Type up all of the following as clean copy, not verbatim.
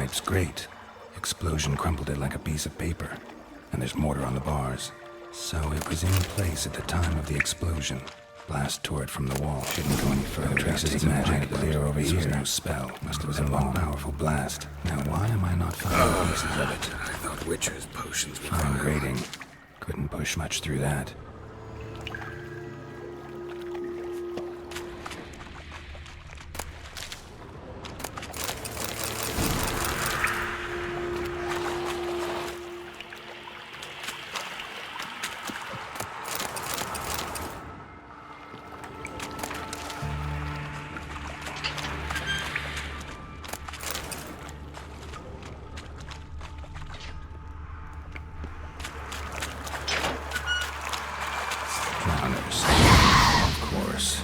pipe's great. Explosion crumpled it like a piece of paper. And there's mortar on the bars. So it was in place at the time of the explosion. Blast tore it from the wall. Shouldn't go any further. Traces of magic clear over here. This was no spell. Must have been one powerful blast. Now why am I not finding pieces of it? I thought Witcher's potions were Fine grating. Couldn't push much through that. Of course.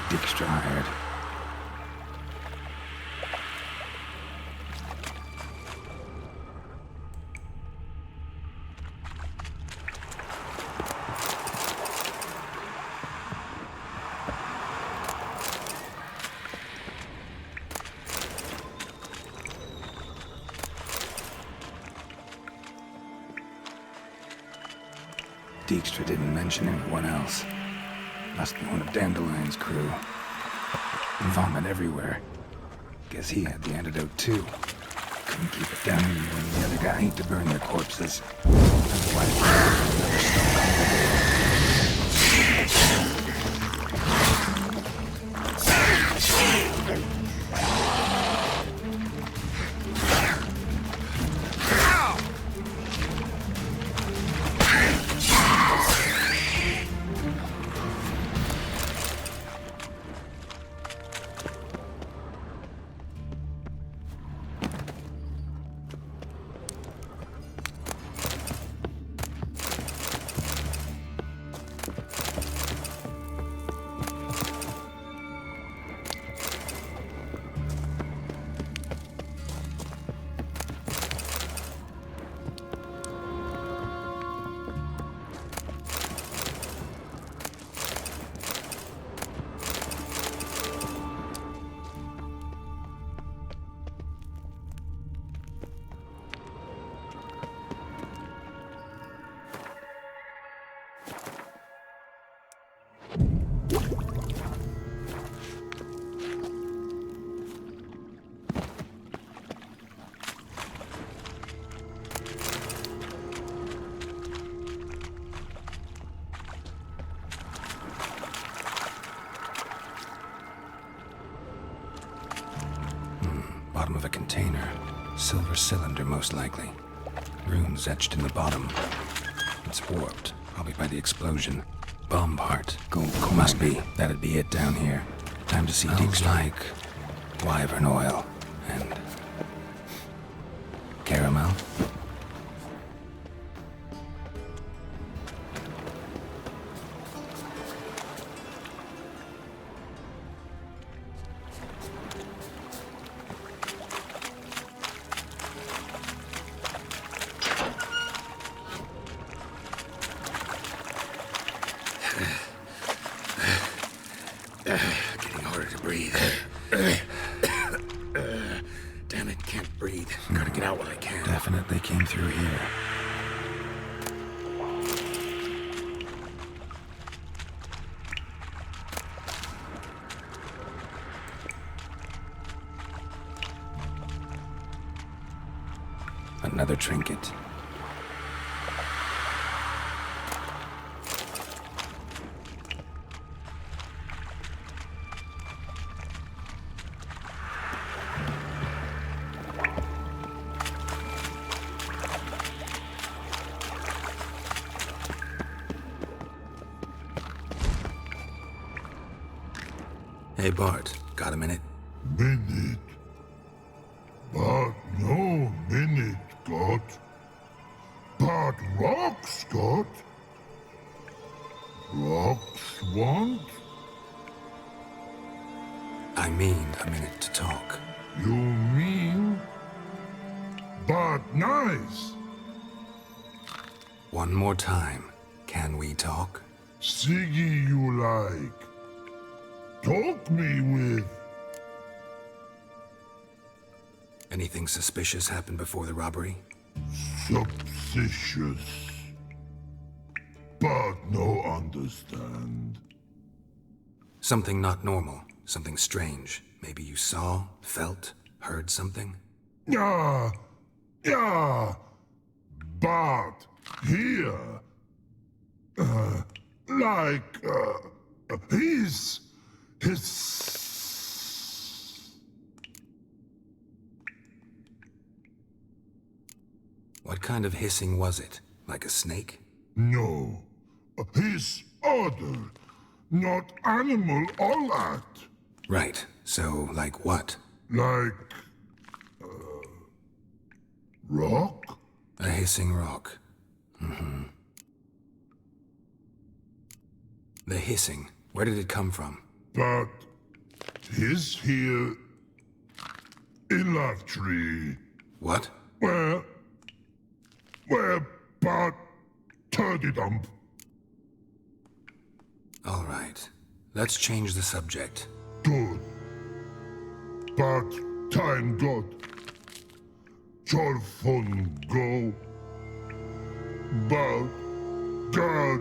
Dijkstra hired. Dijkstra didn't mention anyone else. Must be one of Dandelion's crew. Vomit everywhere. Guess he had the antidote too. Couldn't keep it down even when the other guy to burn their corpses. That's why never stopped. Bottom of a container. Silver cylinder, most likely. Runes etched in the bottom. It's warped, probably by the explosion. Bomb part. Gold coin. Must be. That'd be it down here. Time to see Dijkstra. Like wyvern oil and caramel. harder to breathe. Damn it, can't breathe. Gotta get out while I can. Definitely came through here. Another trinket. Hey Bart, got a minute? Minute. But no minute got. But rocks got. Rocks want? I mean a minute to talk. You mean? But nice. One more time. Can we talk? Siggy you like. Talk me with. Anything suspicious happened before the robbery? Suspicious. But no understand. Something not normal. Something strange. Maybe you saw, felt, heard something? Yeah. But here. His. What kind of hissing was it? Like a snake? No. His order. Not animal all that. Right. So, like what? Like. Rock? A hissing rock. The hissing. Where did it come from? But. His here. In Love Tree. What? Where but turdy dump. All right. Let's change the subject. Good. But time got. Your fun go. But God,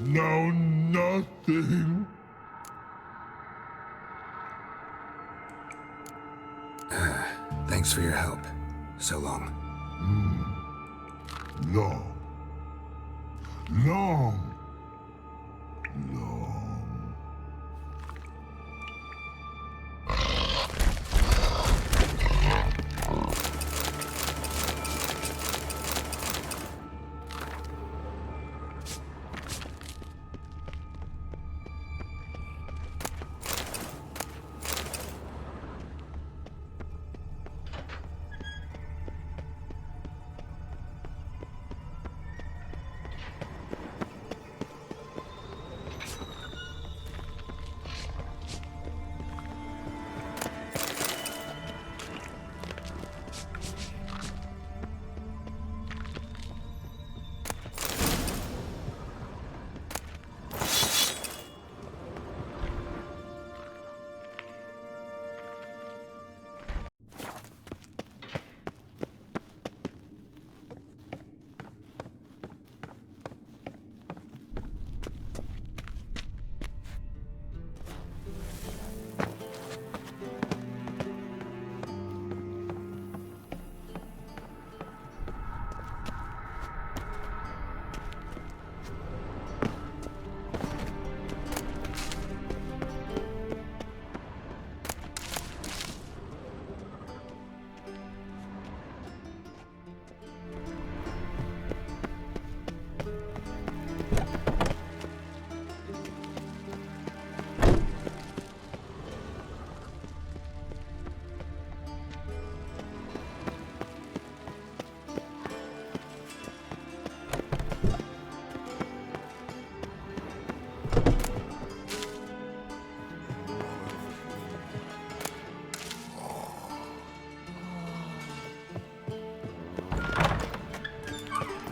now nothing. Thanks for your help. So long. Long.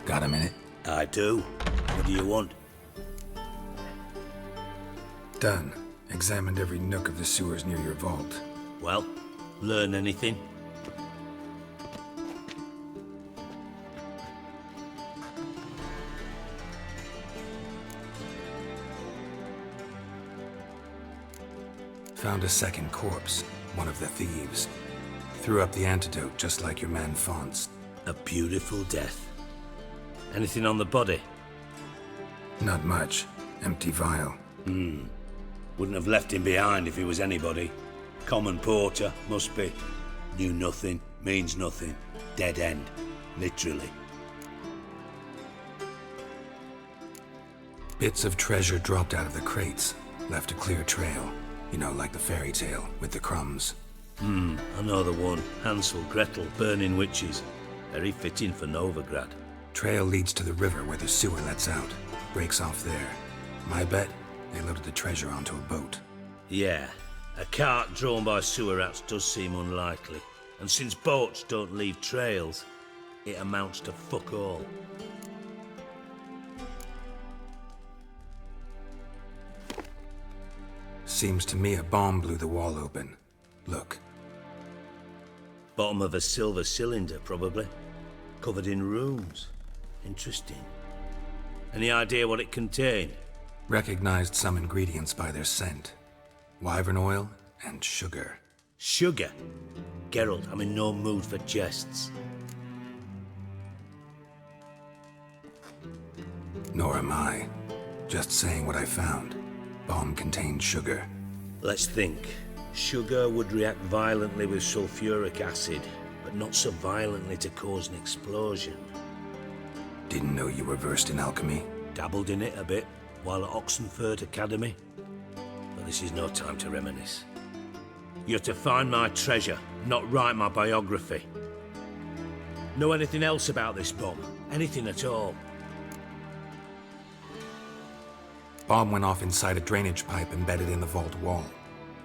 Got a minute? I do. What do you want? Done. Examined every nook of the sewers near your vault. Well, learn anything? Found a second corpse, one of the thieves. Threw up the antidote just like your man Fonz. A beautiful death. Anything on the body? Not much. Empty vial. Wouldn't have left him behind if he was anybody. Common porter, must be. Knew nothing, means nothing. Dead end. Literally. Bits of treasure dropped out of the crates. Left a clear trail. You know, like the fairy tale, with the crumbs. I know the one. Hansel, Gretel, burning witches. Very fitting for Novigrad. Trail leads to the river where the sewer lets out. Breaks off there. My bet, they loaded the treasure onto a boat. Yeah, a cart drawn by sewer rats does seem unlikely. And since boats don't leave trails, it amounts to fuck all. Seems to me a bomb blew the wall open. Look. Bottom of a silver cylinder, probably. Covered in runes. Interesting. Any idea what it contained? Recognized some ingredients by their scent. Wyvern oil and sugar. Sugar? Geralt, I'm in no mood for jests. Nor am I. Just saying what I found. Bomb contained sugar. Let's think. Sugar would react violently with sulfuric acid, but not so violently to cause an explosion. Didn't know you were versed in alchemy. Dabbled in it a bit while at Oxenford Academy. But this is no time to reminisce. You're to find my treasure, not write my biography. Know anything else about this bomb? Anything at all? Bomb went off inside a drainage pipe embedded in the vault wall.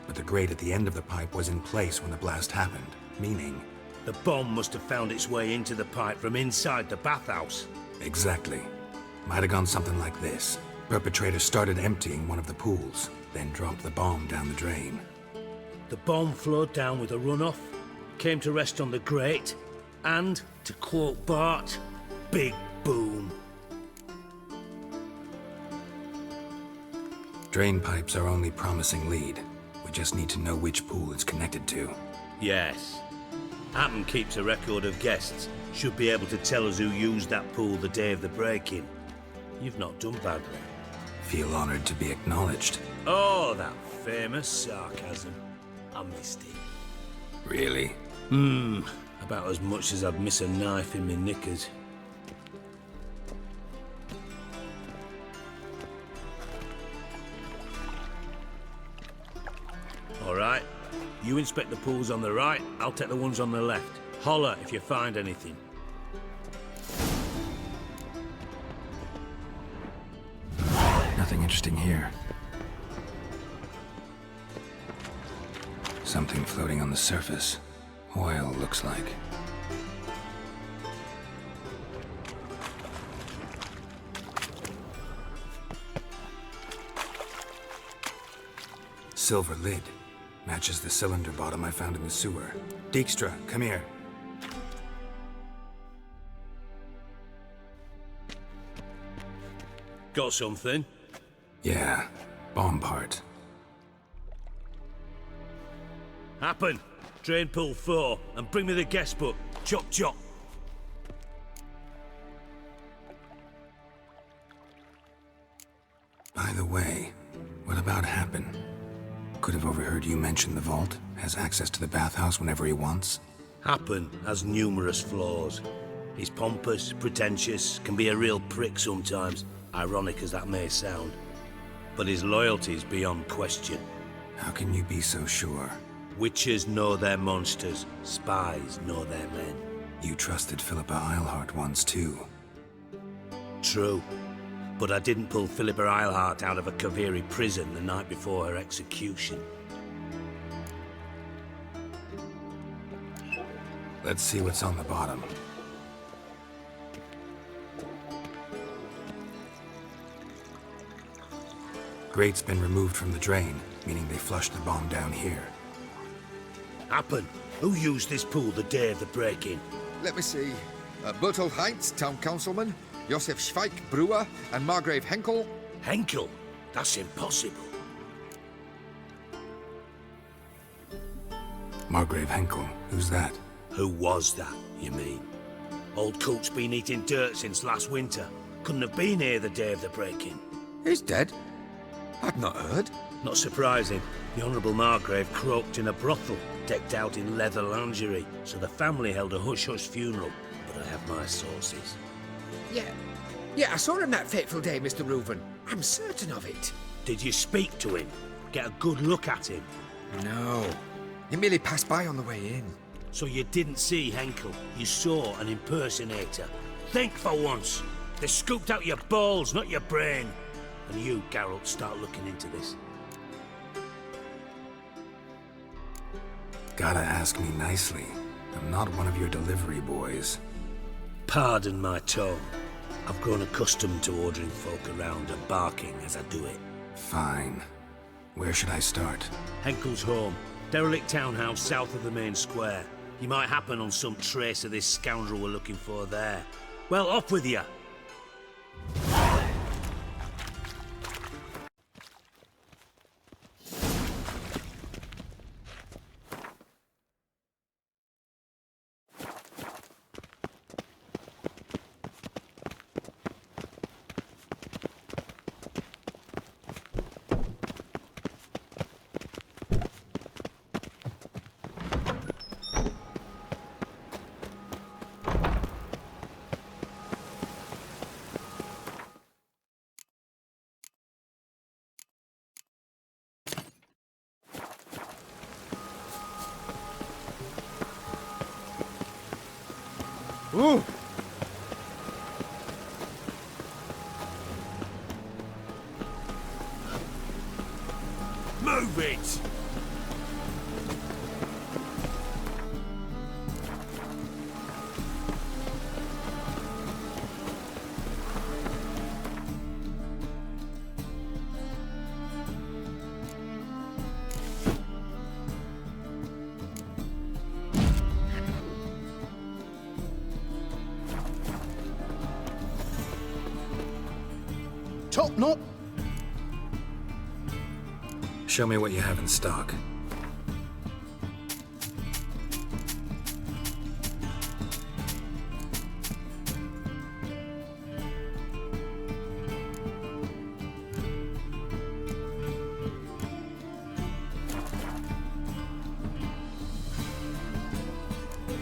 But the grate at the end of the pipe was in place when the blast happened, meaning... The bomb must have found its way into the pipe from inside the bathhouse. Exactly. Might have gone something like this. Perpetrator started emptying one of the pools, then dropped the bomb down the drain. The bomb flowed down with a runoff, came to rest on the grate, and, to quote Bart, big boom. Drain pipes are only promising lead. We just need to know which pool it's connected to. Yes. Appen keeps a record of guests. Should be able to tell us who used that pool the day of the break-in. You've not done badly. Feel honored to be acknowledged. Oh, that famous sarcasm. I missed it. Really? About as much as I'd miss a knife in my knickers. All right. You inspect the pools on the right, I'll take the ones on the left. Holler if you find anything. Nothing interesting here. Something floating on the surface. Oil, looks like. Silver lid. Matches the cylinder bottom I found in the sewer. Dijkstra, come here. Got something? Yeah, bomb part. Happen. Drain pool 4, and bring me the guest book. Chop chop. By the way, what about Happen? Could have overheard you mention the vault. Has access to the bathhouse whenever he wants. Happen has numerous flaws. He's pompous, pretentious, can be a real prick sometimes, ironic as that may sound. But his loyalty is beyond question. How can you be so sure? Witches know their monsters, spies know their men. You trusted Philippa Eilhart once too. True. But I didn't pull Philippa Eilhart out of a Kaviri prison the night before her execution. Let's see what's on the bottom. Grate's been removed from the drain, meaning they flushed the bomb down here. Happen. Who used this pool the day of the break-in? Let me see. Bertolt Heinz, town councilman, Josef Schweik, brewer, and Margrave Henkel. Henkel? That's impossible. Margrave Henkel, who's that? Who was that, you mean? Old Coot's been eating dirt since last winter. Couldn't have been here the day of the break-in. He's dead? I'd not heard. Not surprising. The Honourable Margrave croaked in a brothel, decked out in leather lingerie, so the family held a hush-hush funeral. But I have my sources. Yeah, I saw him that fateful day, Mr. Reuven. I'm certain of it. Did you speak to him? Get a good look at him? No. He merely passed by on the way in. So you didn't see Henkel? You saw an impersonator? Think for once! They scooped out your balls, not your brain! And you, Geralt, start looking into this. Gotta ask me nicely. I'm not one of your delivery boys. Pardon my tone. I've grown accustomed to ordering folk around and barking as I do it. Fine. Where should I start? Henkel's home. Derelict townhouse south of the main square. You might happen on some trace of this scoundrel we're looking for there. Well, off with you! Ooh! Move it! Top knot. Show me what you have in stock.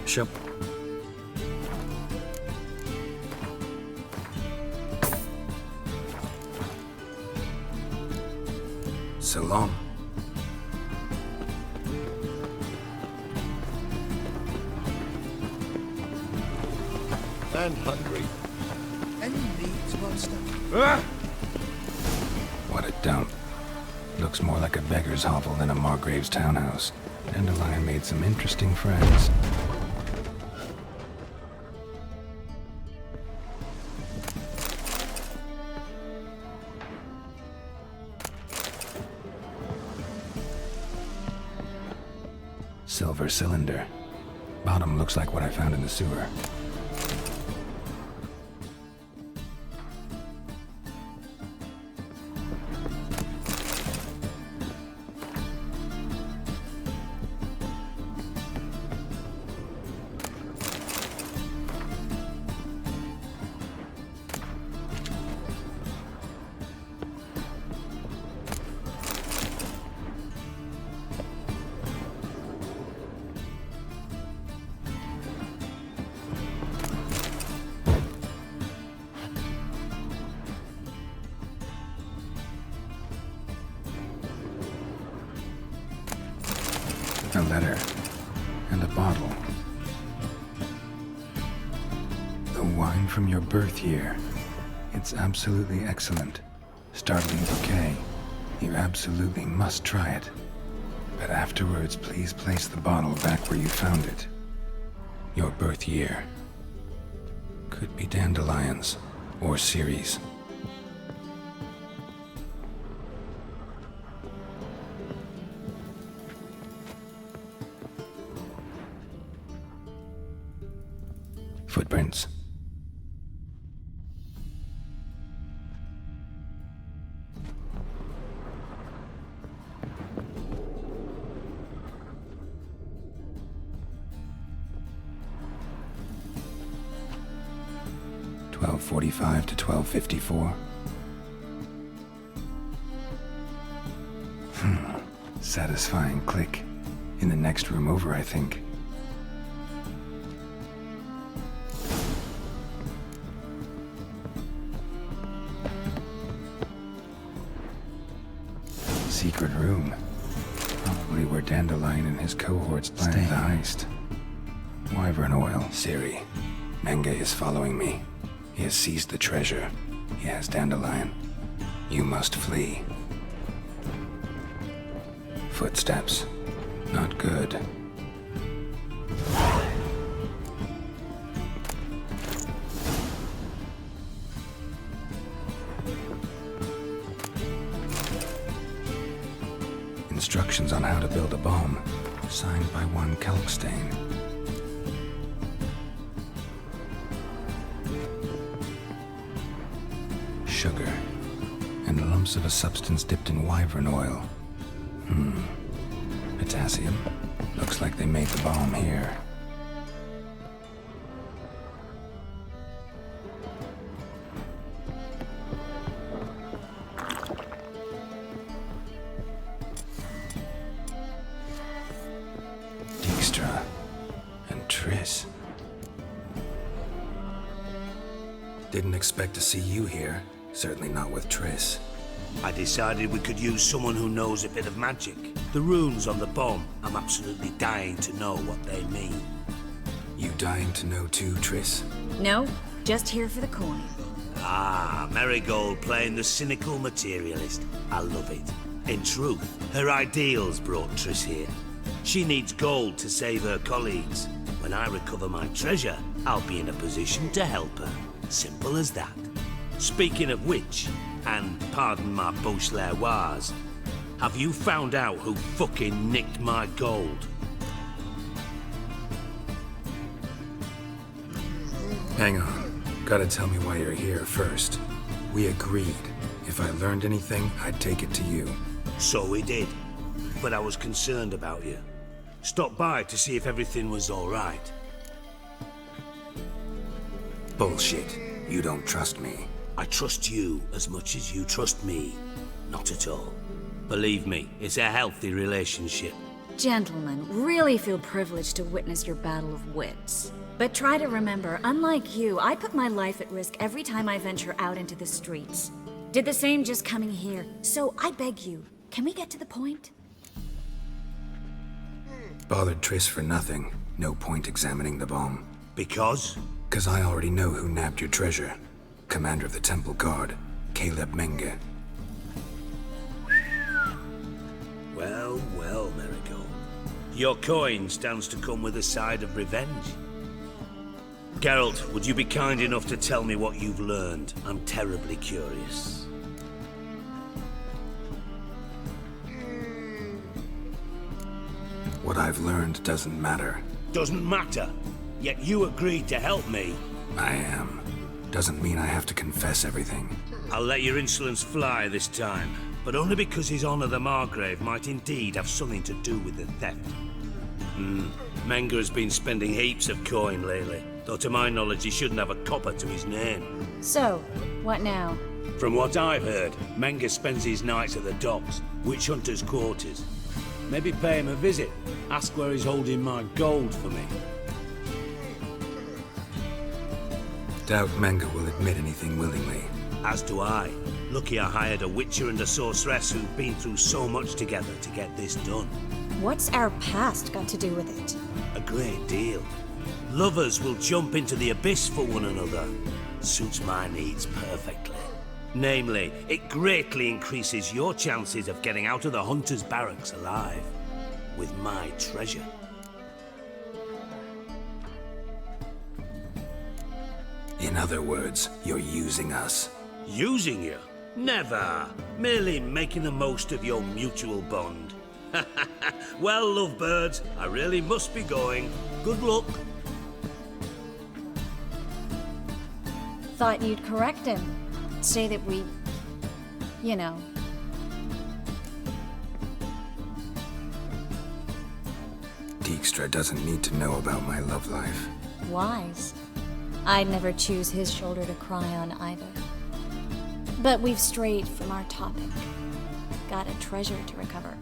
Show. So long. And hungry. Any needs, monster? What a dump. Looks more like a beggar's hovel than a Margrave's townhouse. Dandelion made some interesting friends. Silver cylinder. Bottom looks like what I found in the sewer. A letter. And a bottle. The wine from your birth year. It's absolutely excellent. Startling bouquet. You absolutely must try it. But afterwards, please place the bottle back where you found it. Your birth year. Could be dandelions. Or Ceres. Footprints. .45 to 12:54. Satisfying click. In the next room over, I think. Secret room. Probably where Dandelion and his cohorts planned the heist. Wyvern oil. Siri. Menge is following me. He has seized the treasure. He has Dandelion. You must flee. Footsteps. Not good. Instructions on how to build a bomb. Signed by one Kalkstain. Sugar. And lumps of a substance dipped in wyvern oil. Potassium. Looks like they made the bomb here. Dijkstra and Triss. Didn't expect to see you here. Certainly not with Triss. I decided we could use someone who knows a bit of magic. The runes on the bomb, I'm absolutely dying to know what they mean. You dying to know too, Triss? No, just here for the coin. Ah, Marigold playing the cynical materialist. I love it. In truth, her ideals brought Triss here. She needs gold to save her colleagues. When I recover my treasure, I'll be in a position to help her. Simple as that. Speaking of which, and pardon my Beauclervoise, have you found out who fucking nicked my gold? Hang on. Gotta tell me why you're here first. We agreed. If I learned anything, I'd take it to you. So we did. But I was concerned about you. Stopped by to see if everything was all right. Bullshit. You don't trust me. I trust you as much as you trust me. Not at all. Believe me, it's a healthy relationship. Gentlemen, really feel privileged to witness your battle of wits. But try to remember, unlike you, I put my life at risk every time I venture out into the streets. Did the same just coming here. So I beg you, can we get to the point? Bothered Triss for nothing. No point examining the bomb. Because? 'Cause I already know who nabbed your treasure. Commander of the Temple Guard, Caleb Menge. Well, well, Marigold. Your coin stands to come with a side of revenge. Geralt, would you be kind enough to tell me what you've learned? I'm terribly curious. What I've learned doesn't matter. Doesn't matter. Yet you agreed to help me. I am. Doesn't mean I have to confess everything. I'll let your insolence fly this time, but only because His Honor the Margrave might indeed have something to do with the theft. Menge has been spending heaps of coin lately, though to my knowledge he shouldn't have a copper to his name. So, what now? From what I've heard, Menge spends his nights at the docks, witch hunters' quarters. Maybe pay him a visit, ask where he's holding my gold for me. Doubt Menge will admit anything willingly. As do I. Lucky I hired a witcher and a sorceress who've been through so much together to get this done. What's our past got to do with it? A great deal. Lovers will jump into the abyss for one another. Suits my needs perfectly. Namely, it greatly increases your chances of getting out of the hunter's barracks alive. With my treasure. In other words, you're using us. Using you? Never. Merely making the most of your mutual bond. Well, lovebirds, I really must be going. Good luck. thought you'd correct him. Say that we... you know. Dijkstra doesn't need to know about my love life. Wise. I'd never choose his shoulder to cry on either. But we've strayed from our topic. Got a treasure to recover.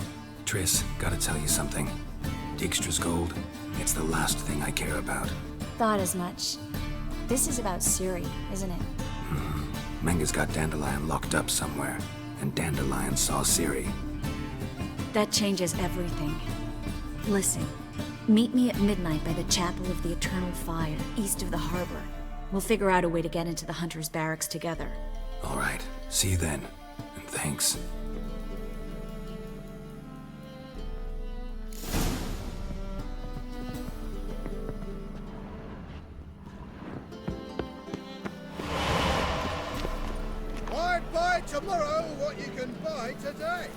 Triss, gotta tell you something. Dijkstra's gold, it's the last thing I care about. Thought as much. This is about Ciri, isn't it? Menga's got Dandelion locked up somewhere, and Dandelion saw Ciri. That changes everything. Listen, meet me at midnight by the Chapel of the Eternal Fire, east of the harbor. We'll figure out a way to get into the Hunter's Barracks together. All right, see you then, and thanks. I'd buy tomorrow what you can buy today.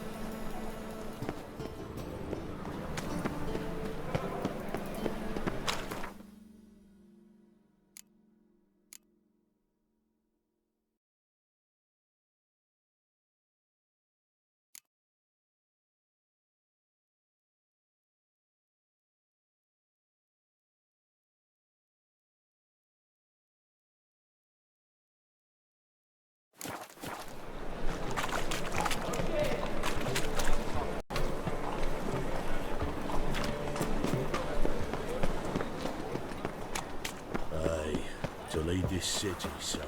To lead this city somehow.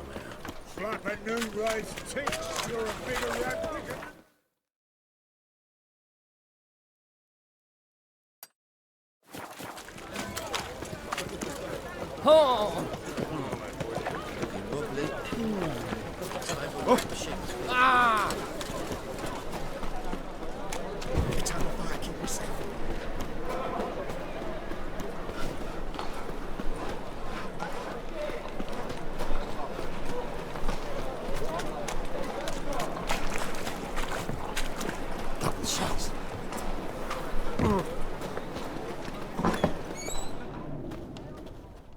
Slap a new raised tits, you're a bigger replicant. Oh! Ah!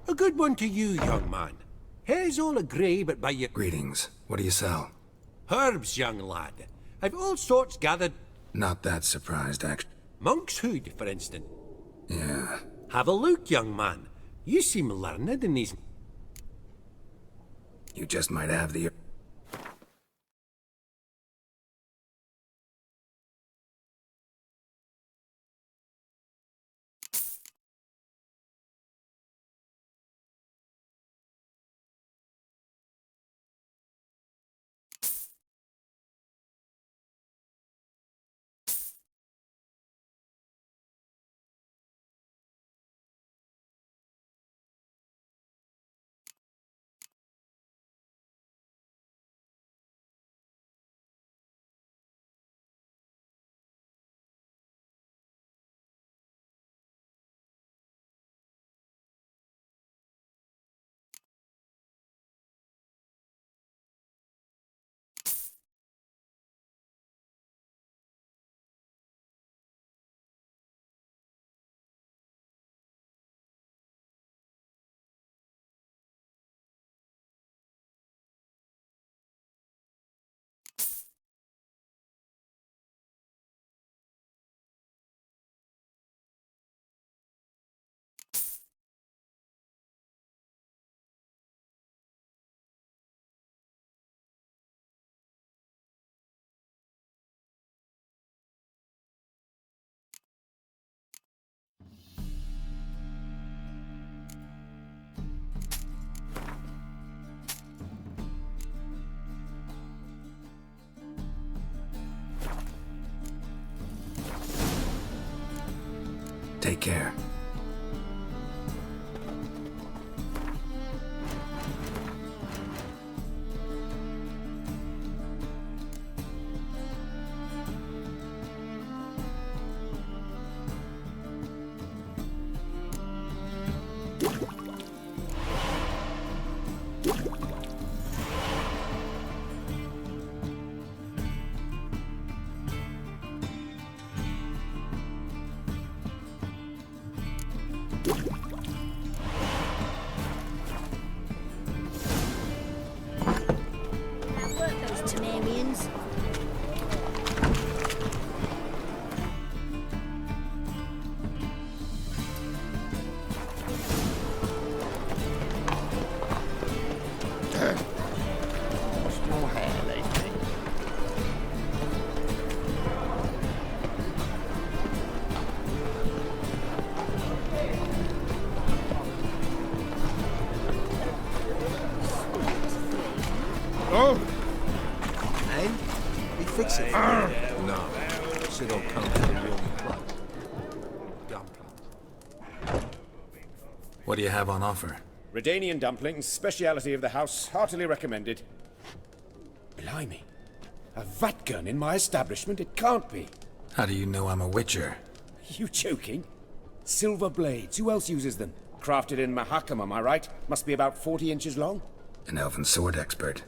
A good one to you, young man. Hair's all a-grey, but by your... Greetings. What do you sell? Herbs, young lad. I've all sorts gathered. Not that surprised, actually. Monk's hood, for instance. Yeah. Have a look, young man. You seem learned in these... You just might have the... Take care. dumplings. What do you have on offer? Redanian dumplings, speciality of the house, heartily recommended. Blimey. A vatgun in my establishment? It can't be. How do you know I'm a witcher? You joking? Silver blades, who else uses them? Crafted in Mahakam, am I right? Must be about 40 inches long? An elven sword expert.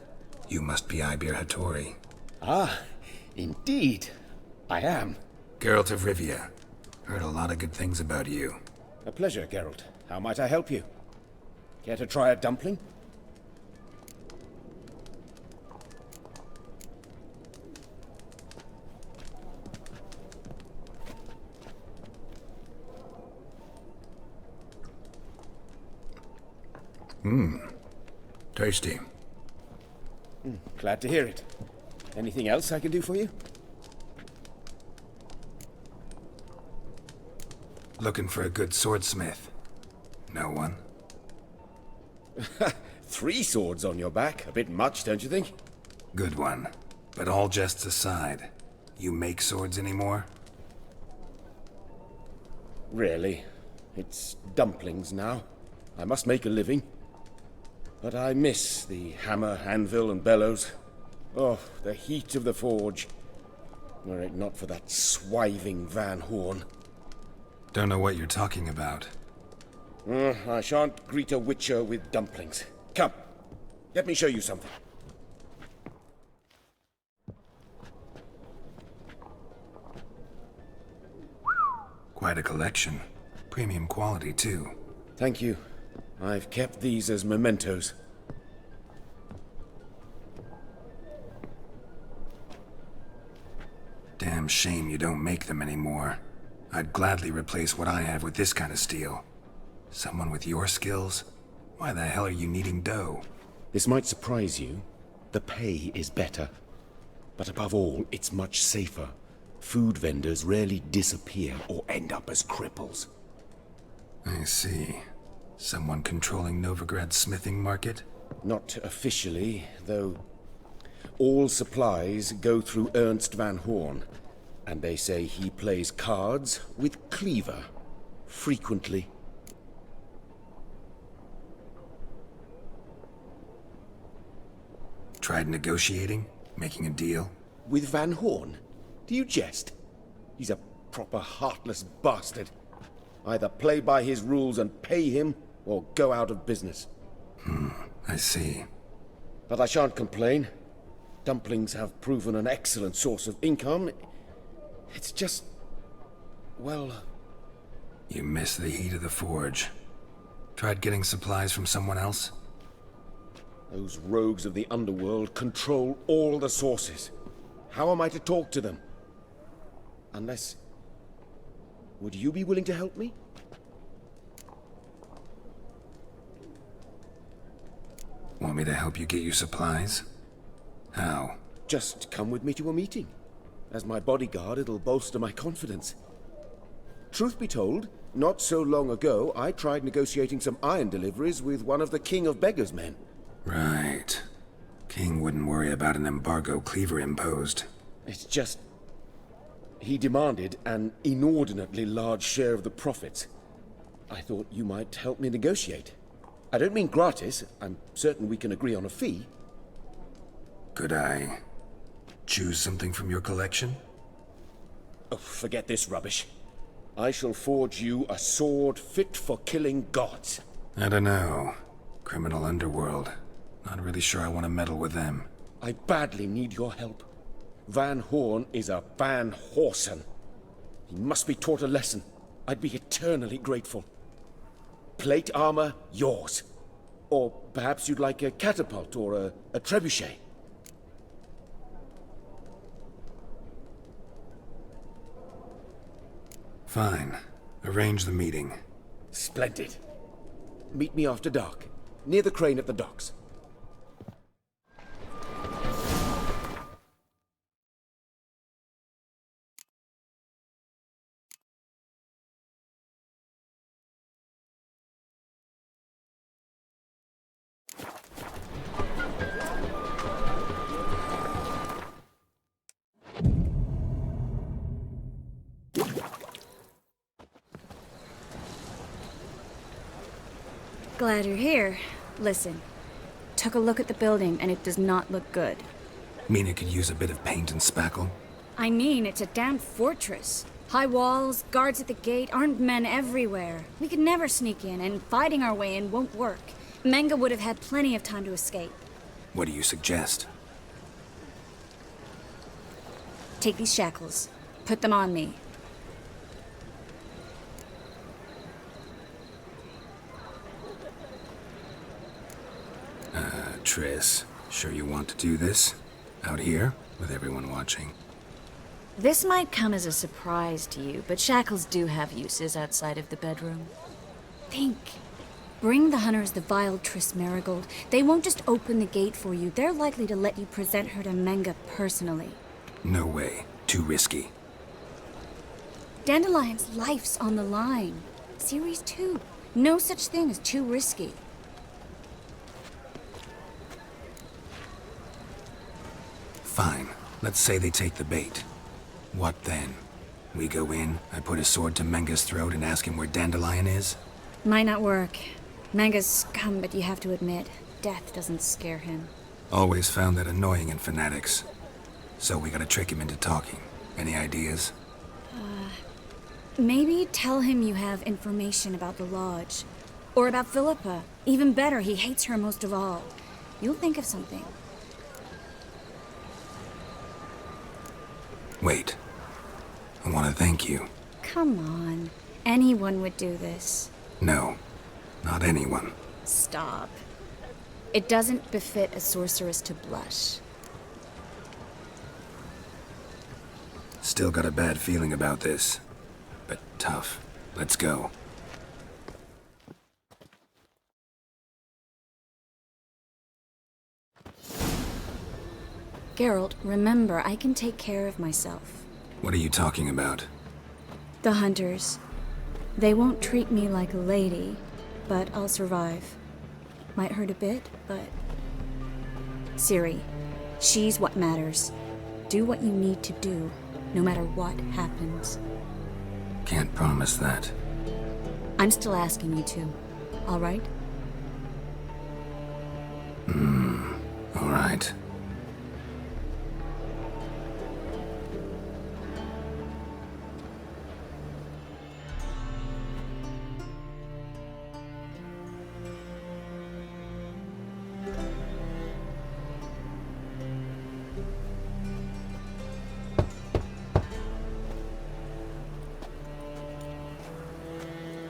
You must be Ibir Hattori. Ah, indeed. I am. Geralt of Rivia. Heard a lot of good things about you. A pleasure, Geralt. How might I help you? Care to try a dumpling? Tasty. Glad to hear it. Anything else I can do for you? Looking for a good swordsmith. No one? 3 swords on your back. A bit much, don't you think? Good one. But all jests aside, you make swords anymore? Really? It's dumplings now. I must make a living. But I miss the hammer, anvil, and bellows. Oh, the heat of the forge. Were it not for that swiving Van Horn. Don't know what you're talking about. I shan't greet a witcher with dumplings. Come, let me show you something. Quite a collection. Premium quality, too. Thank you. I've kept these as mementos. Damn shame you don't make them anymore. I'd gladly replace what I have with this kind of steel. Someone with your skills? Why the hell are you needing dough? This might surprise you. The pay is better. But above all, it's much safer. Food vendors rarely disappear or end up as cripples. I see. Someone controlling Novigrad's smithing market? Not officially, though all supplies go through Ernst Van Horn, and they say he plays cards with Cleaver, frequently. Tried negotiating? Making a deal? With Van Horn? Do you jest? He's a proper heartless bastard. Either play by his rules and pay him, or go out of business. I see. But I shan't complain. Dumplings have proven an excellent source of income. It's just... well... You miss the heat of the forge. Tried getting supplies from someone else? Those rogues of the underworld control all the sources. How am I to talk to them? Unless... would you be willing to help me? Want me to help you get you supplies? How? Just come with me to a meeting. As my bodyguard, it'll bolster my confidence. Truth be told, not so long ago, I tried negotiating some iron deliveries with one of the King of Beggars' men. Right. King wouldn't worry about an embargo Cleaver imposed. It's just... he demanded an inordinately large share of the profits. I thought you might help me negotiate. I don't mean gratis. I'm certain we can agree on a fee. Could I choose something from your collection? Oh, forget this rubbish. I shall forge you a sword fit for killing gods. I don't know. Criminal underworld. Not really sure I want to meddle with them. I badly need your help. Van Horn is a Van Horsen. He must be taught a lesson. I'd be eternally grateful. Plate armor, yours. Or perhaps you'd like a catapult or a trebuchet. Fine. Arrange the meeting. Splendid. Meet me after dark, near the crane at the docks. Glad you're here. Listen, took a look at the building and it does not look good. Mean it could use a bit of paint and spackle? I mean, it's a damn fortress. High walls, guards at the gate, armed men everywhere. We could never sneak in, and fighting our way in won't work. Menga would have had plenty of time to escape. What do you suggest? Take these shackles. Put them on me. Triss, sure you want to do this? Out here, with everyone watching? This might come as a surprise to you, but shackles do have uses outside of the bedroom. Think. Bring the hunters the vile Triss Marigold. They won't just open the gate for you. They're likely to let you present her to Menga personally. No way. Too risky. Dandelion's life's on the line. Series 2. No such thing as too risky. Fine. Let's say they take the bait. What then? We go in, I put a sword to Menga's throat and ask him where Dandelion is? Might not work. Menga's scum, but you have to admit, death doesn't scare him. Always found that annoying in fanatics. So we gotta trick him into talking. Any ideas? Maybe tell him you have information about the Lodge. Or about Philippa. Even better, he hates her most of all. You'll think of something. Wait. I want to thank you. Come on. Anyone would do this. No. Not anyone. Stop. It doesn't befit a sorceress to blush. Still got a bad feeling about this. But tough. Let's go. Geralt, remember, I can take care of myself. What are you talking about? The hunters. They won't treat me like a lady, but I'll survive. Might hurt a bit, but... Ciri, she's what matters. Do what you need to do, no matter what happens. Can't promise that. I'm still asking you to, all right? All right.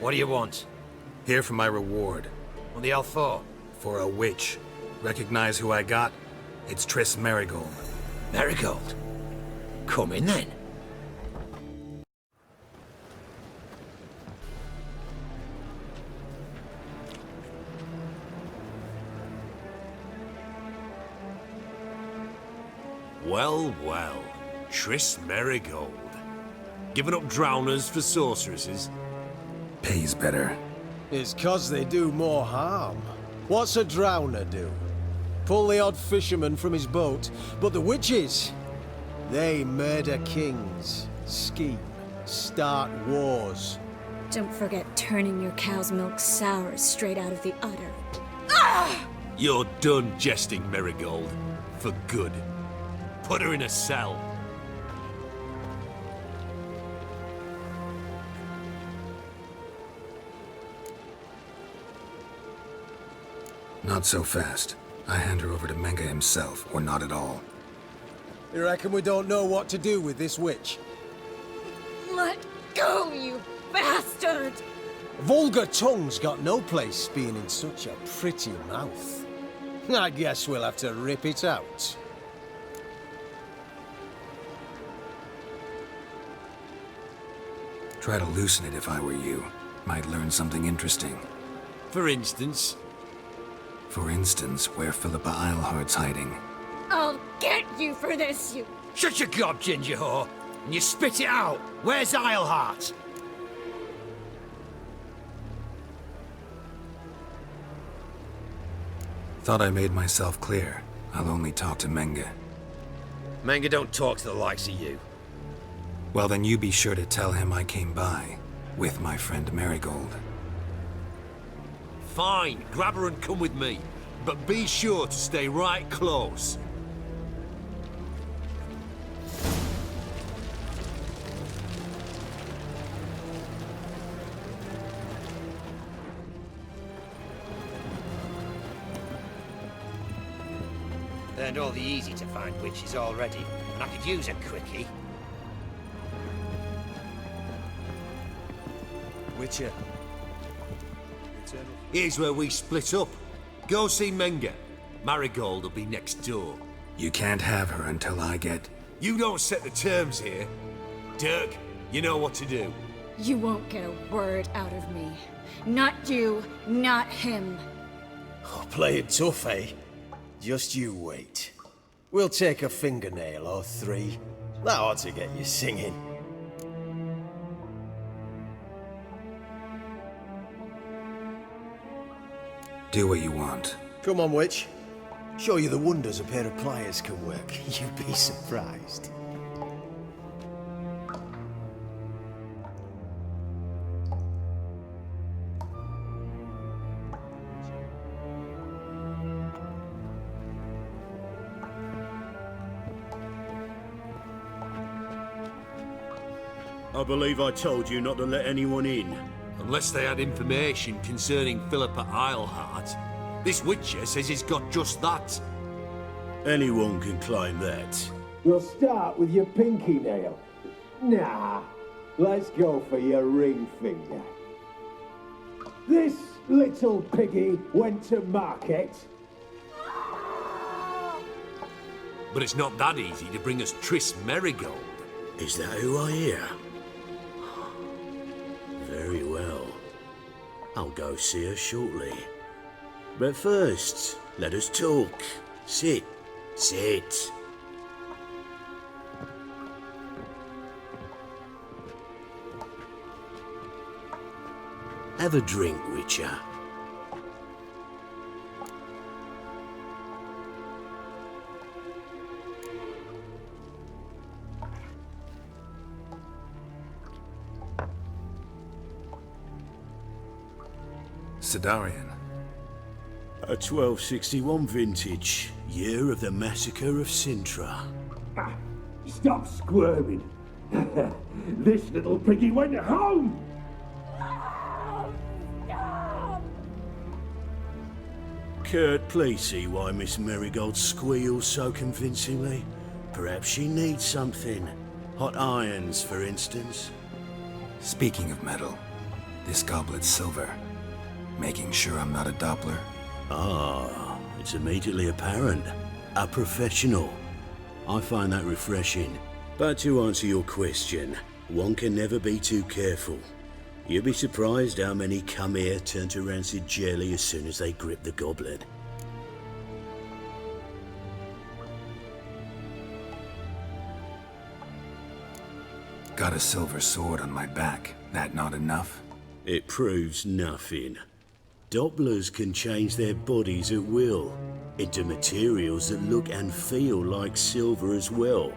What do you want? Here for my reward. What the hell for? For a witch. Recognize who I got? It's Triss Marigold. Marigold? Come in then. Well, well. Triss Marigold. Giving up drowners for sorceresses? Pays better. It's 'cause they do more harm. What's a drowner do? Pull the odd fisherman from his boat, but the witches, they murder kings, scheme, start wars. Don't forget turning your cow's milk sour straight out of the udder. You're done jesting, Marigold. For good. Put her in a cell. Not so fast. I hand her over to Menga himself, or not at all. You reckon we don't know what to do with this witch? Let go, you bastard! Vulgar tongue's got no place being in such a pretty mouth. I guess we'll have to rip it out. Try to loosen it if I were you. Might learn something interesting. For instance? For instance, where Philippa Eilhart's hiding. I'll get you for this, you... Shut your gob, ginger whore, and you spit it out. Where's Eilhart? Thought I made myself clear. I'll only talk to Menga. Menga don't talk to the likes of you. Well, then you be sure to tell him I came by, with my friend Marigold. fine. Grab her and come with me. But be sure to stay right close. Learned all the easy-to-find witches already, and I could use a quickie. Witcher. Here's where we split up. Go see Menga. Marigold will be next door. You can't have her until I get... You don't set the terms here. Dirk, you know what to do. You won't get a word out of me. Not you, not him. Oh, play it tough, eh? Just you wait. We'll take a fingernail or three. That ought to get you singing. Do what you want. Come on, witch. Show you the wonders a pair of pliers can work. You'd be surprised. I believe I told you not to let anyone in. Unless they had information concerning Philippa Eilhart. This Witcher says he's got just that. Anyone can claim that. We'll start with your pinky nail. Nah, let's go for your ring finger. This little piggy went to market. But it's not that easy to bring us Triss Merigold. Is that who I hear? Very well. I'll go see her shortly. But first, let us talk. Sit. Sit. Have a drink, Witcher. Sidarian. A 1261 vintage, year of the massacre of Sintra. Ah, stop squirming. This little piggy went home. Kurt, please see why Miss Merigold squeals so convincingly. Perhaps she needs something. Hot irons, for instance. Speaking of metal, this goblet's silver. Making sure I'm not a Doppler. Ah, it's immediately apparent. A professional. I find that refreshing. But to answer your question, one can never be too careful. You'll be surprised how many come here turn to rancid jelly as soon as they grip the goblet. Got a silver sword on my back. That not enough? It proves nothing. Dopplers can change their bodies at will, into materials that look and feel like silver as well.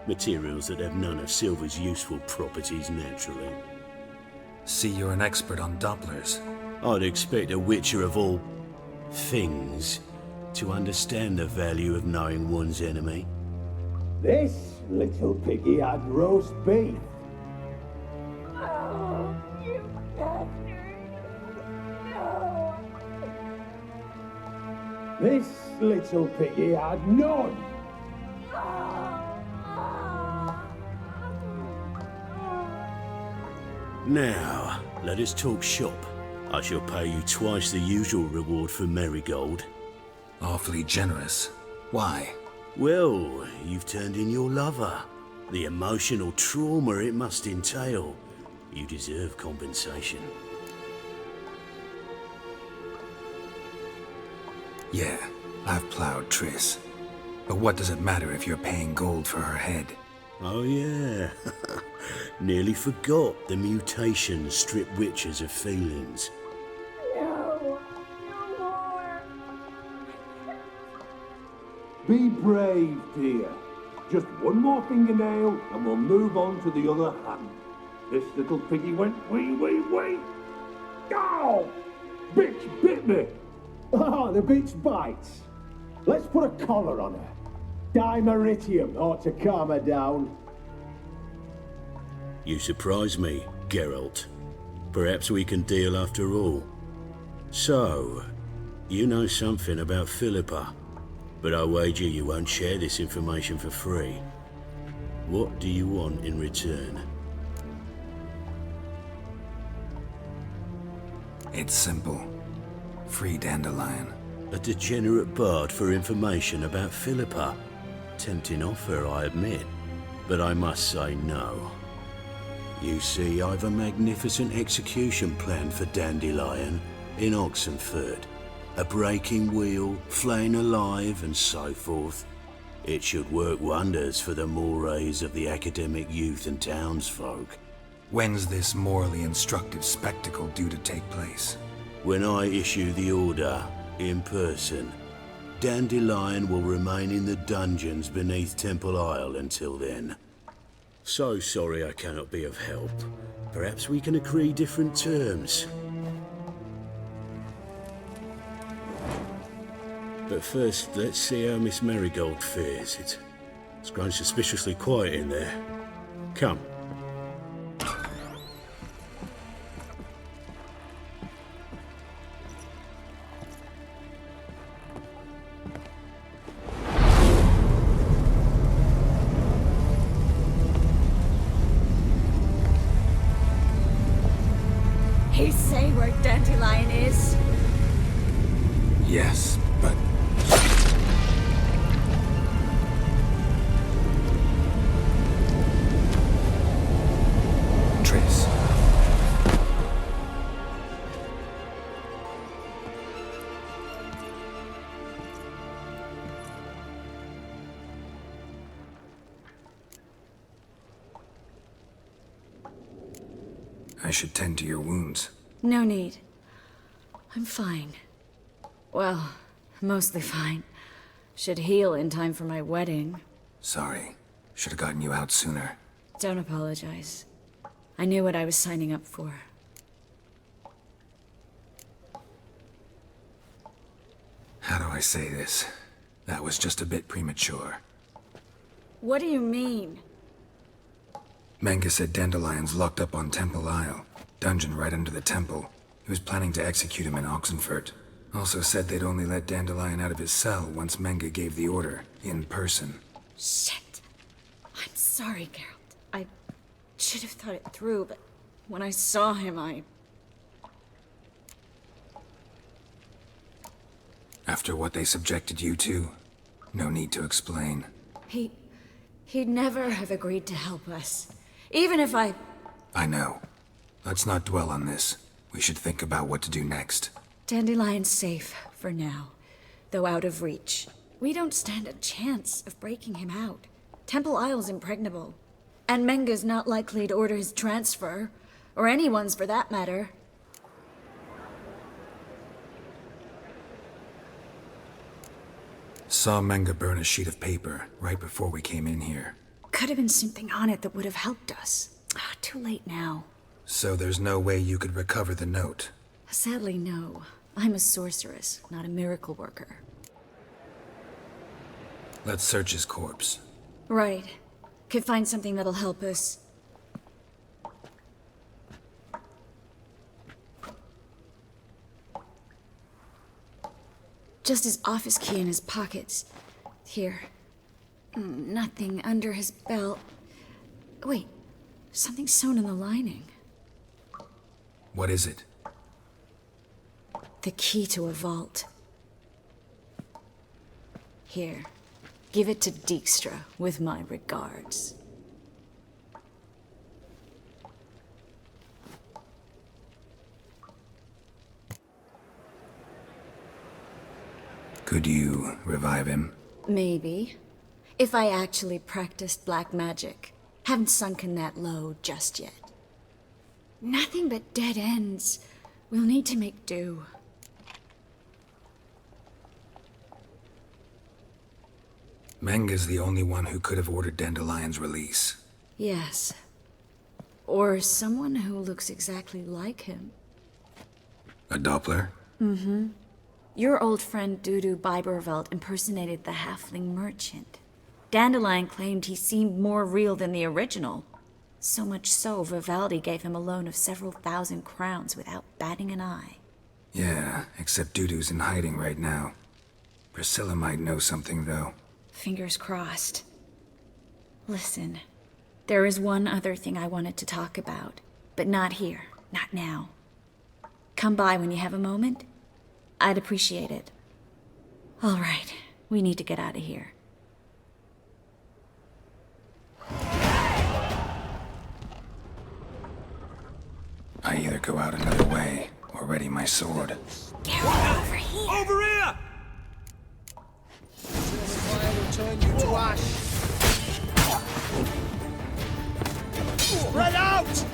Materials that have none of silver's useful properties naturally. See, you're an expert on Dopplers. I'd expect a Witcher of all things to understand the value of knowing one's enemy. This little piggy had roast beef. Oh, you bastard! No! This little piggy had none. Now, let us talk shop. I shall pay you twice the usual reward for Merigold. Awfully generous. Why? Well, you've turned in your lover. The emotional trauma it must entail. You deserve compensation. Yeah, I've plowed Triss. But what does it matter if you're paying gold for her head? Oh yeah. Nearly forgot the mutations strip witches of feelings. No! No more! Be brave, dear. Just one more fingernail and we'll move on to the other hand. This little piggy went wee, wee, wee. Go! Bitch bit me! Oh, the bitch bites. Let's put a collar on her. Dimeritium ought to calm her down. You surprise me, Geralt. Perhaps we can deal after all. So, you know something about Philippa, but I wager you won't share this information for free. What do you want in return? It's simple. Free Dandelion. A degenerate bard for information about Philippa. Tempting offer, I admit, but I must say no. You see, I've a magnificent execution plan for Dandelion in Oxenford. A breaking wheel, flaying alive, and so forth. It should work wonders for the mores of the academic youth and townsfolk. When's this morally instructive spectacle due to take place? When I issue the order, in person. Dandelion will remain in the dungeons beneath Temple Isle until then. So sorry I cannot be of help. Perhaps we can agree different terms. But first, let's see how Miss Marigold fares. It's grown suspiciously quiet in there. Come. He say where Dandelion is? Yes, but... Triss. I should tend to your wounds. No need. I'm fine. Well, mostly fine. Should heal in time for my wedding. Sorry. Should have gotten you out sooner. Don't apologize. I knew what I was signing up for. How do I say this? That was just a bit premature. What do you mean? Menge said Dandelion's locked up on Temple Isle. Dungeon right under the temple. He was planning to execute him in Oxenford. Also said they'd only let Dandelion out of his cell once Menge gave the order, in person. Shit. I'm sorry, Geralt. I should have thought it through, but when I saw him, After what they subjected you to, no need to explain. He'd never have agreed to help us. Even if I know. Let's not dwell on this. We should think about what to do next. Dandelion's safe, for now. Though out of reach. We don't stand a chance of breaking him out. Temple Isle's impregnable. And Menge's not likely to order his transfer. Or anyone's for that matter. Saw Menge burn a sheet of paper right before we came in here. Could have been something on it that would have helped us. Too late now. So there's no way you could recover the note? Sadly, no. I'm a sorceress, not a miracle worker. Let's search his corpse. Right. Could find something that'll help us. Just his office key in his pockets. Here. Nothing under his belt. Wait. Something sewn in the lining. What is it? The key to a vault. Here. Give it to Dijkstra with my regards. Could you revive him? Maybe. If I actually practiced black magic. Haven't sunken that low just yet. Nothing but dead ends. We'll need to make do. Menge's the only one who could have ordered Dandelion's release. Yes. Or someone who looks exactly like him. A Doppler? Mm-hmm. Your old friend Dudu Biberveld impersonated the halfling merchant. Dandelion claimed he seemed more real than the original. So much so, Vivaldi gave him a loan of several thousand crowns without batting an eye. Yeah, except Dudu's in hiding right now. Priscilla might know something, though. Fingers crossed. Listen, there is one other thing I wanted to talk about, but not here, not now. Come by when you have a moment. I'd appreciate it. All right, we need to get out of here. I either go out another way or ready my sword. Get over here! Over here! Fire will turn you to ash. Spread out!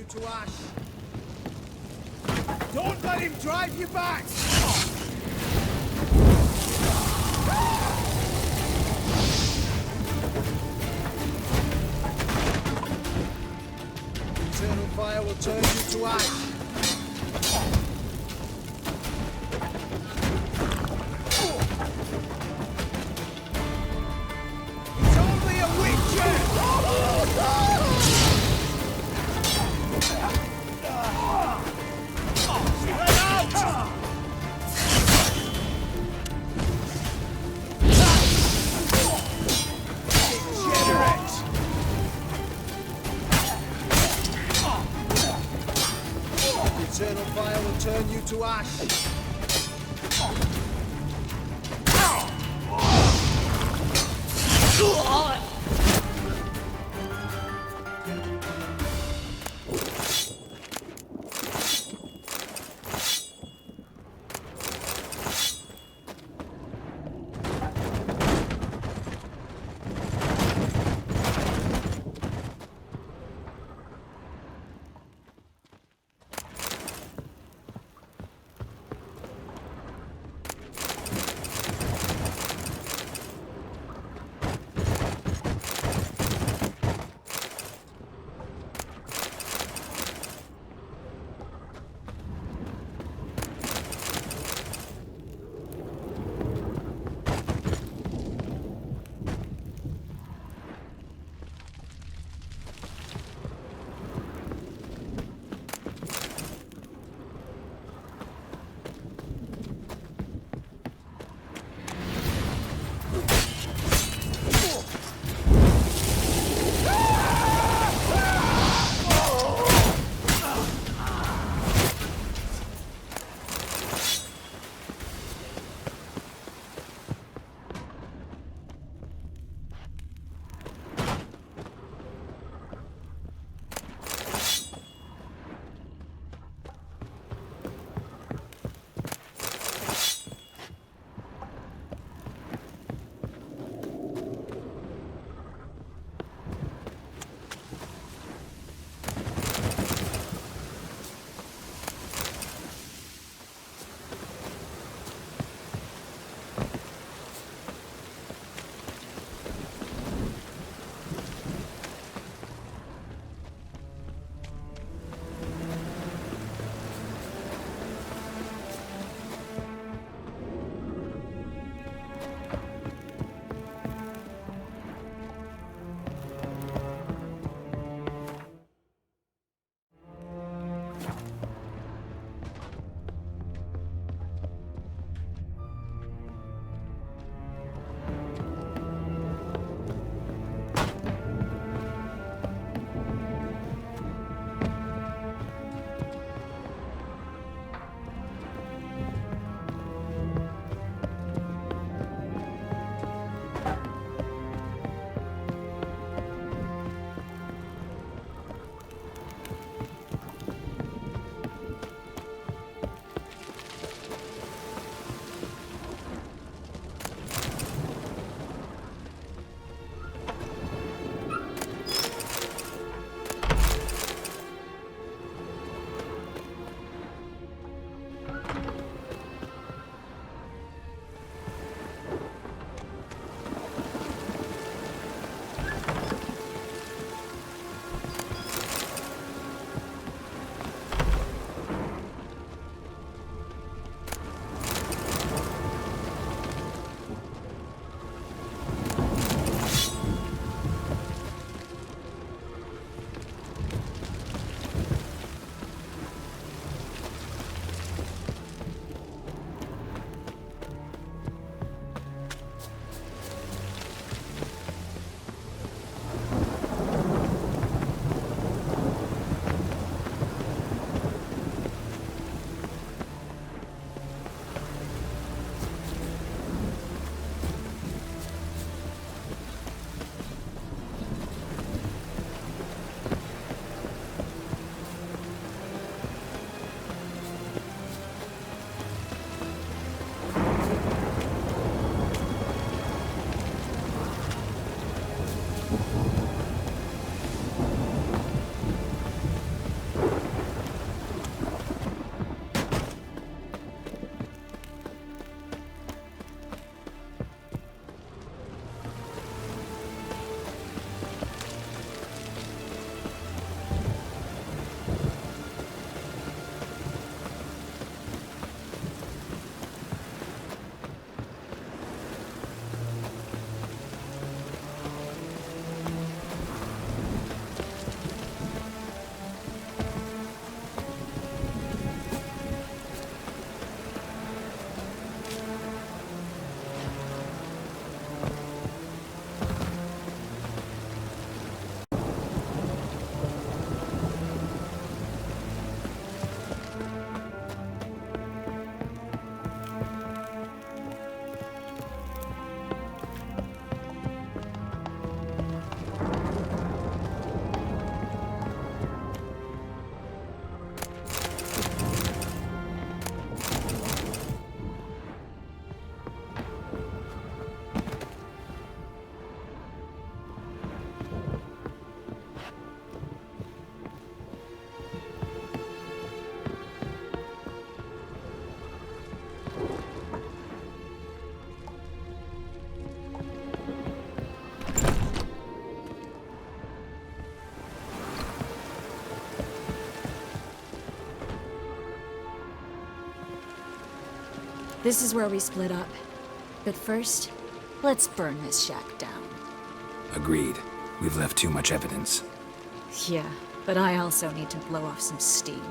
To ash. Don't let him drive you back! Eternal fire will turn you to ash. It's only a witcher! Eternal fire will turn you to ash. This is where we split up. But first, let's burn this shack down. Agreed. We've left too much evidence. Yeah, but I also need to blow off some steam.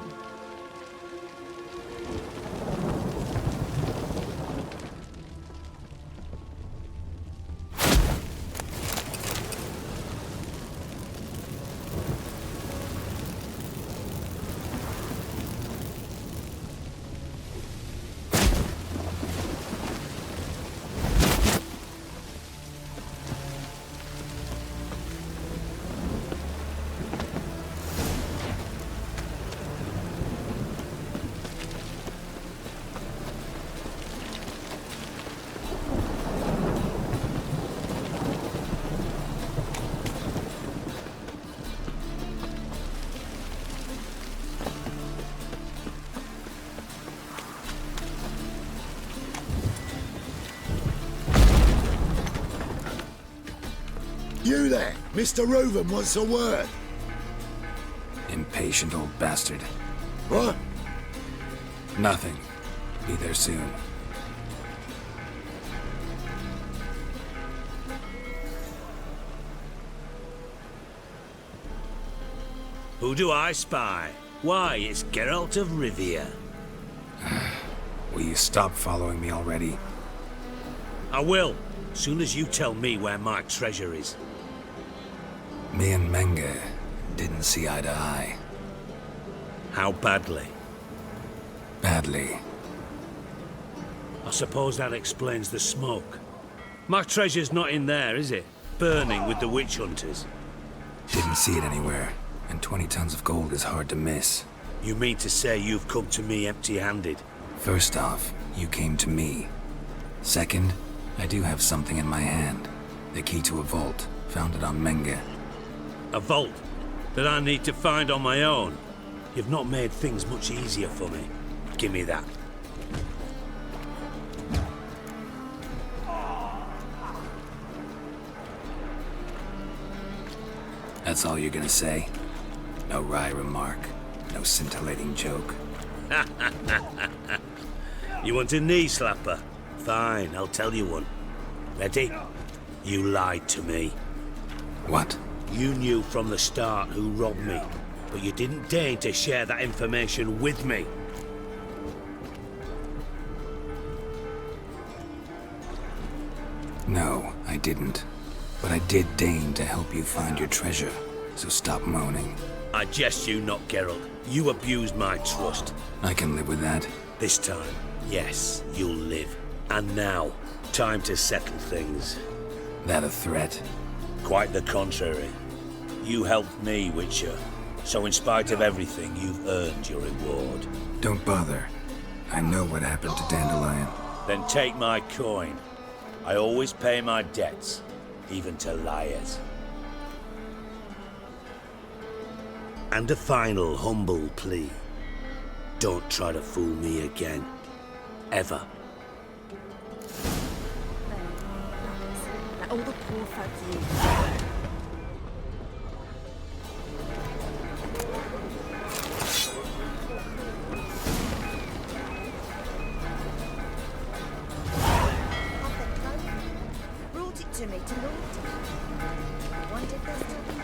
You there! Mr. Reuven wants a word. Impatient old bastard. What? Nothing. Be there soon. Who do I spy? Why, it's Geralt of Rivia. Will you stop following me already? I will, soon as you tell me where my treasure is. Me and Menge didn't see eye to eye. How badly? Badly. I suppose that explains the smoke. My treasure's not in there, is it? Burning with the witch hunters. Didn't see it anywhere, and 20 tons of gold is hard to miss. You mean to say you've come to me empty-handed? First off, you came to me. Second, I do have something in my hand. The key to a vault, founded on Menge. A vault that I need to find on my own? You've not made things much easier for me. Give me that. That's all you're gonna say? No wry remark, no scintillating joke. You want a knee slapper? Fine, I'll tell you one. Ready? You lied to me. What? You knew from the start who robbed me, but you didn't deign to share that information with me. No, I didn't. But I did deign to help you find your treasure, so stop moaning. I jest you not, Geralt. You abused my trust. I can live with that. This time, yes, you'll live. And now, time to settle things. That a threat? Quite the contrary. You helped me, Witcher. So in spite of everything, you've earned your reward. Don't bother. I know what happened to Dandelion. Then take my coin. I always pay my debts, even to liars. And a final humble plea. Don't try to fool me again. Ever. All the poor folk you. Brought it to me to look at. Wondered if there's something to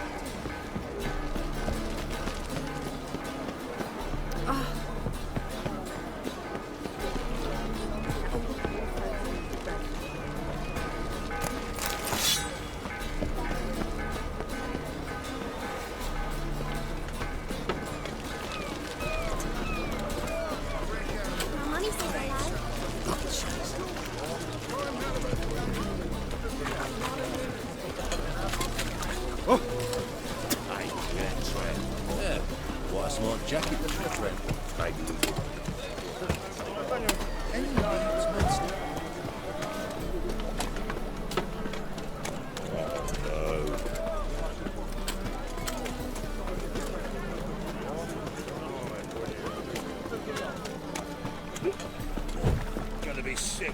Gonna be sick.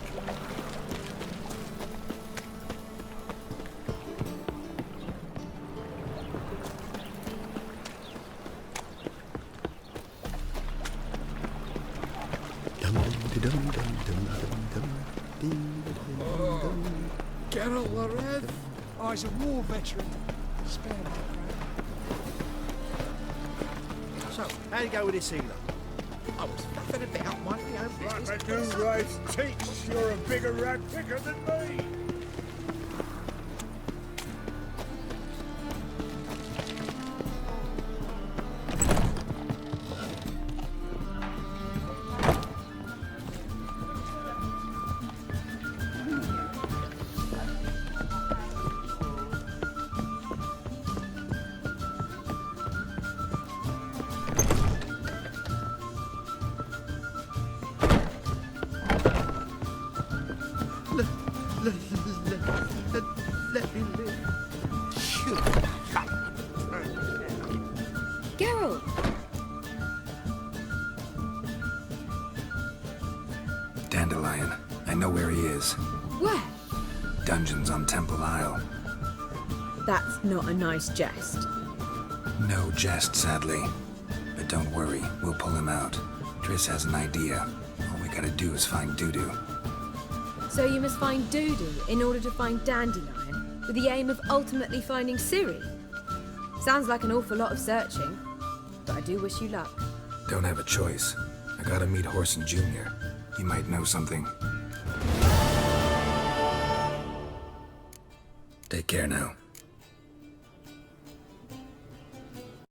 Geralt Loreth. Oh, he's a war veteran. Spare me. So, how'd it go with this healer? I was faffing about minding my own business. Like the new rights teach, you're a bigger rat picker than me. Let me live. Geralt! Dandelion. I know where he is. Where? Dungeons on Temple Isle. That's not a nice jest. No jest, sadly. But don't worry, we'll pull him out. Triss has an idea. All we gotta do is find Dudu. So you must find Dudu in order to find Dandelion, with the aim of ultimately finding Ciri? Sounds like an awful lot of searching, but I do wish you luck. Don't have a choice. I gotta meet Horson Jr. He might know something. Take care now.